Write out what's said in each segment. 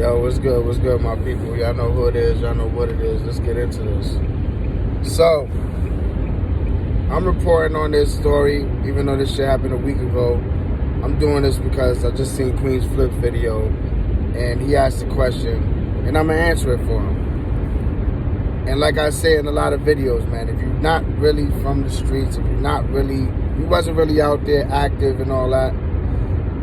Yo, what's good? What's good, my people? Y'all know who it is. Y'all know what it is. Let's get into this. So, I'm reporting on this story, even though this shit happened a week ago. I'm doing this because I just seen Queen's Flip video, and he asked a question, and I'm going to answer it for him. And like I say in a lot of videos, man, if you're not really from the streets, if you're not really, you wasn't really out there active and all that,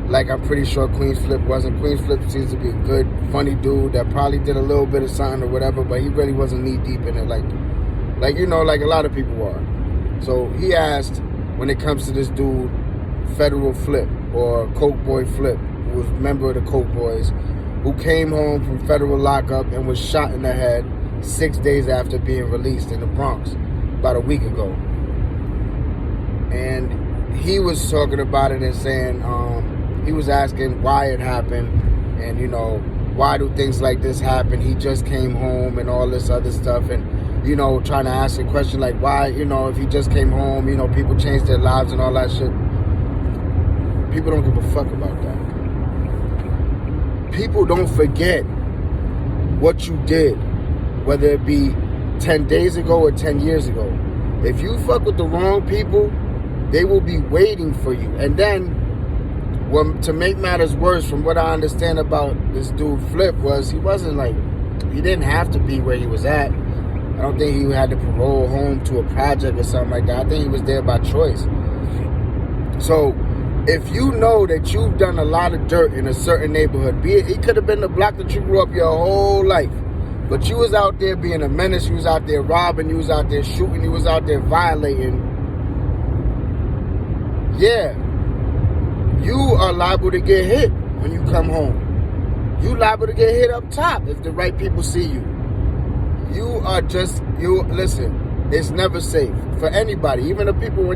like I'm pretty sure Queen's Flip wasn't. Queen's Flip seems to be a good, funny dude that probably did a little bit of something or whatever, but he really wasn't knee deep in it like you know, like a lot of people are. So he asked, when it comes to this dude, Federal Flip or Coke Boy Flip, who was a member of the Coke Boys, who came home from federal lockup and was shot in the head 6 days after being released in the Bronx about a week ago. And he was talking about it and saying, he was asking why it happened and, you know, why do things like this happen? He just came home and all this other stuff, and, you know, trying to ask a question like why, you know, if he just came home, you know, people change their lives and all that shit. People don't give a fuck about that. People don't forget what you did, whether it be 10 days ago or 10 years ago. If you fuck with the wrong people, they will be waiting for you. And then, well, to make matters worse, from what I understand about this dude Flip, was he wasn't like, he didn't have to be where he was at. I don't think he had to parole home to a project or something like that. I think he was there by choice. So, if you know that you've done a lot of dirt in a certain neighborhood, be it could have been the block that you grew up your whole life, but you was out there being a menace, you was out there robbing, you was out there shooting, you was out there violating, yeah, you are liable to get hit when you come home. You liable to get hit up top if the right people see you. Listen, it's never safe for anybody, even the people,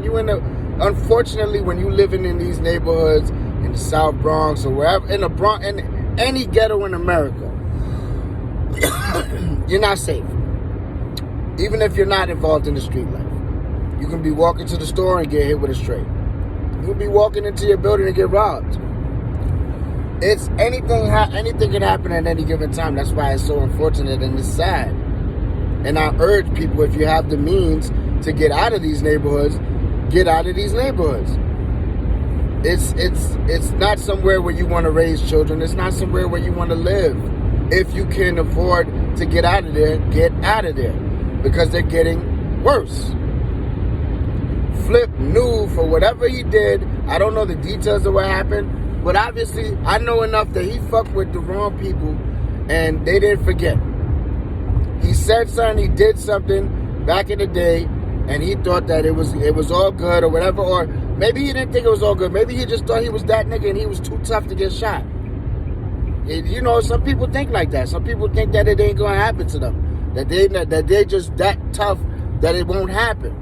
unfortunately, when you living in these neighborhoods, in the South Bronx or wherever, in the Bronx, in any ghetto in America, you're not safe. Even if you're not involved in the street life. You can be walking to the store and get hit with a straight. You can be walking into your building and get robbed. It's anything can happen at any given time. That's why it's so unfortunate and it's sad. And I urge people, if you have the means to get out of these neighborhoods, get out of these neighborhoods. It's not somewhere where you want to raise children. It's not somewhere where you want to live. If you can afford to get out of there, get out of there, because they're getting worse. Flip knew for whatever he did. I don't know the details of what happened, but obviously I know enough that he fucked with the wrong people and they didn't forget. He said something, he did something back in the day, and he thought that it was all good or whatever, or maybe he didn't think it was all good. Maybe he just thought he was that nigga and he was too tough to get shot. You know, some people think like that. Some people think that it ain't gonna happen to them. That they just that tough that it won't happen.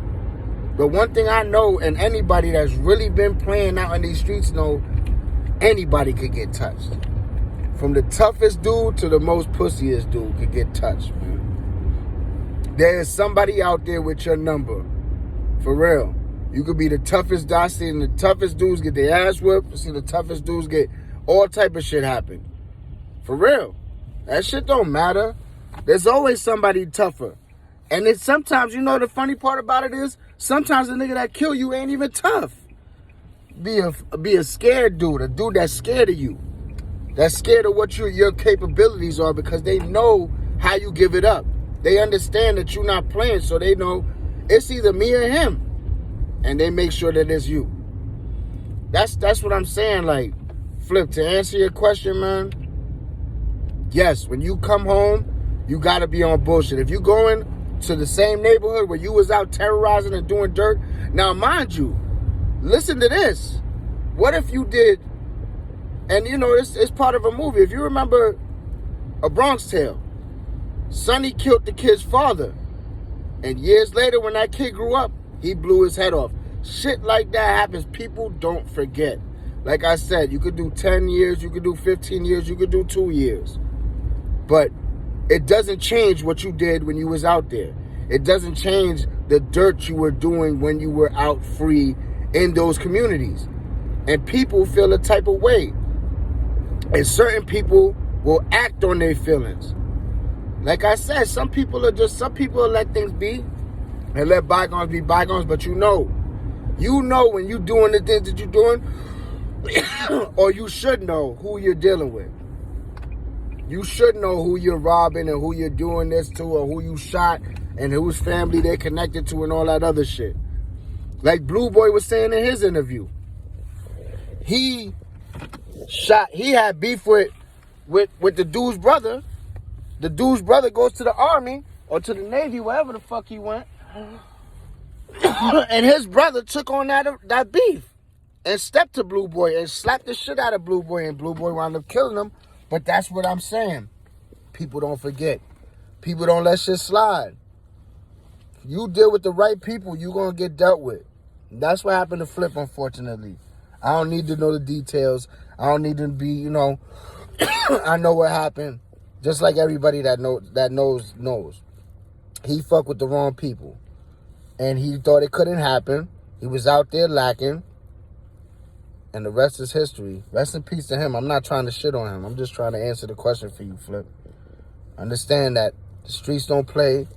But one thing I know, and anybody that's really been playing out in these streets know, anybody could get touched. From the toughest dude to the most pussiest dude could get touched, man. There is somebody out there with your number. For real. You could be the toughest. I seen the toughest dudes get their ass whipped. I seen the toughest dudes get all type of shit happen. For real. That shit don't matter. There's always somebody tougher. And it's sometimes, you know, the funny part about it is, sometimes the nigga that kill you ain't even tough. Be a scared dude, a dude that's scared of you. That's scared of what your capabilities are, because they know how you give it up. They understand that you're not playing, so they know it's either me or him. And they make sure that it's you. That's what I'm saying. Like, Flip, to answer your question, man, yes, when you come home, you gotta be on bullshit. If you going to the same neighborhood where you was out terrorizing and doing dirt, now mind you, listen to this. What if you did, and you know, it's part of a movie. If you remember A Bronx Tale, Sonny killed the kid's father. And years later, when that kid grew up, he blew his head off. Shit like that happens. People don't forget. Like I said, you could do 10 years, you could do 15 years, you could do 2 years. But it doesn't change what you did when you was out there. It doesn't change the dirt you were doing when you were out free in those communities. And people feel a type of way. And certain people will act on their feelings. Like I said, some people will let things be and let bygones be bygones, but you know when you're doing the things that you're doing, or you should know who you're dealing with. You should know who you're robbing and who you're doing this to, or who you shot and whose family they're connected to and all that other shit. Like Blue Boy was saying in his interview. He had beef with the dude's brother. The dude's brother goes to the Army or to the Navy, wherever the fuck he went. And his brother took on that beef and stepped to Blue Boy and slapped the shit out of Blue Boy, and Blue Boy wound up killing him. But that's what I'm saying. People don't forget. People don't let shit slide. If you deal with the right people, you're going to get dealt with. That's what happened to Flip, unfortunately. I don't need to know the details. I don't need to be, I know what happened. Just like everybody that knows. He fucked with the wrong people. And he thought it couldn't happen. He was out there lacking. And the rest is history. Rest in peace to him. I'm not trying to shit on him. I'm just trying to answer the question for you, Flip. Understand that the streets don't play.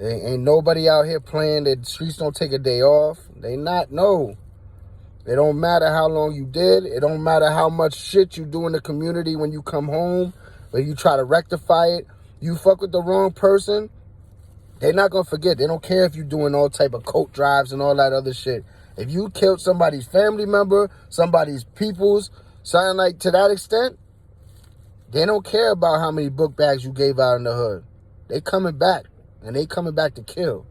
Ain't nobody out here playing. The streets don't take a day off. They not, no. It don't matter how long you did. It don't matter how much shit you do in the community when you come home, when you try to rectify it. You fuck with the wrong person, they're not going to forget. They don't care if you're doing all type of coat drives and all that other shit. If you killed somebody's family member, somebody's peoples, something like to that extent, they don't care about how many book bags you gave out in the hood. They coming back, and they coming back to kill.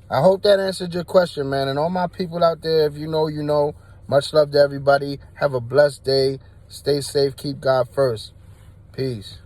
I hope that answered your question, man. And all my people out there, if you know, you know. Much love to everybody. Have a blessed day. Stay safe. Keep God first. Peace.